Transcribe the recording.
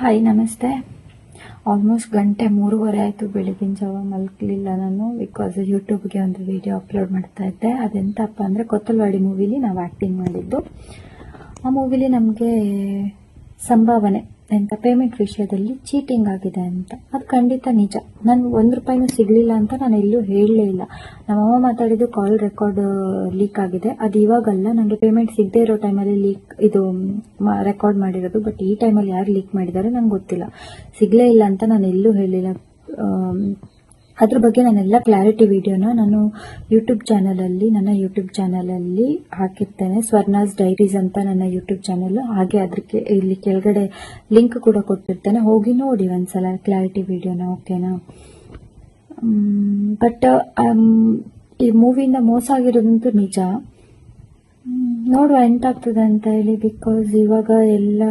Hi ನಮಸ್ತೆ. Almost ಗಂಟೆ 3:30 ಆಯಿತು. ಬೆಳಗಿನ ಜಾವ ಮಲ್ಕಲಿಲ್ಲ ನಾನು, ಬಿಕಾಸ್ ಯೂಟ್ಯೂಬ್ಗೆ ಒಂದು ವಿಡಿಯೋ ಅಪ್ಲೋಡ್ ಮಾಡ್ತಾ ಇದ್ದೆ. ಅದೆಂತಪ್ಪ ಅಂದರೆ ಕೊತ್ತಲವಾಡಿ ಮೂವಿಲಿ ನಾವು ಆ್ಯಕ್ಟಿಂಗ್ ಮಾಡಿದ್ದು. ಆ ಮೂವಿಲಿ ನಮಗೆ ಸಂಭಾವನೆ ಅಂತ ಪೇಮೆಂಟ್ ವಿಷಯದಲ್ಲಿ ಚೀಟಿಂಗ್ ಆಗಿದೆ ಅಂತ. ಅದು ಖಂಡಿತ ನಿಜ. ನಾನು ₹1 ಸಿಗಲಿಲ್ಲ ಅಂತ ನಾನು ಎಲ್ಲೂ ಹೇಳಲೇ ಇಲ್ಲ. ನಮ್ಮಮ್ಮ ಮಾತಾಡಿದ್ದು ಕಾಲ್ ರೆಕಾರ್ಡ್ ಲೀಕ್ ಆಗಿದೆ, ಅದು ಇವಾಗಲ್ಲ, ನನಗೆ ಪೇಮೆಂಟ್ ಸಿಗದೇ ಇರೋ ಟೈಮಲ್ಲಿ ರೆಕಾರ್ಡ್ ಮಾಡಿರೋದು. ಬಟ್ ಈ ಟೈಮಲ್ಲಿ ಯಾರು ಲೀಕ್ ಮಾಡಿದ್ದಾರೆ ನಂಗೆ ಗೊತ್ತಿಲ್ಲ. ಸಿಗಲೇ ಇಲ್ಲ ಅಂತ ನಾನು ಎಲ್ಲೂ ಹೇಳಿಲ್ಲ. ಅದ್ರ ಬಗ್ಗೆ ನಾನೆಲ್ಲ ಕ್ಲಾರಿಟಿ ವಿಡಿಯೋನ ನಾನು ನನ್ನ ಯೂಟ್ಯೂಬ್ ಚಾನಲಲ್ಲಿ ಹಾಕಿರ್ತೇನೆ. ಸ್ವರ್ಣಾಸ್ ಡೈರೀಸ್ ಅಂತ ನನ್ನ ಯೂಟ್ಯೂಬ್ ಚಾನಲ್. ಹಾಗೆ ಅದಕ್ಕೆ ಇಲ್ಲಿ ಕೆಳಗಡೆ ಲಿಂಕ್ ಕೂಡ ಕೊಟ್ಟಿರ್ತೇನೆ, ಹೋಗಿ ನೋಡಿ ಒಂದ್ಸಲ ಕ್ಲಾರಿಟಿ ವಿಡಿಯೋನ, ಓಕೆನಾ? ಬಟ್ ಈ ಮೂವಿಯಿಂದ ಮೋಸ ಆಗಿರೋದಂತೂ ನಿಜ. ನೋಡುವ ಎಂತಾಗ್ತದೆ ಅಂತ ಹೇಳಿ, ಬಿಕಾಸ್ ಇವಾಗ ಎಲ್ಲ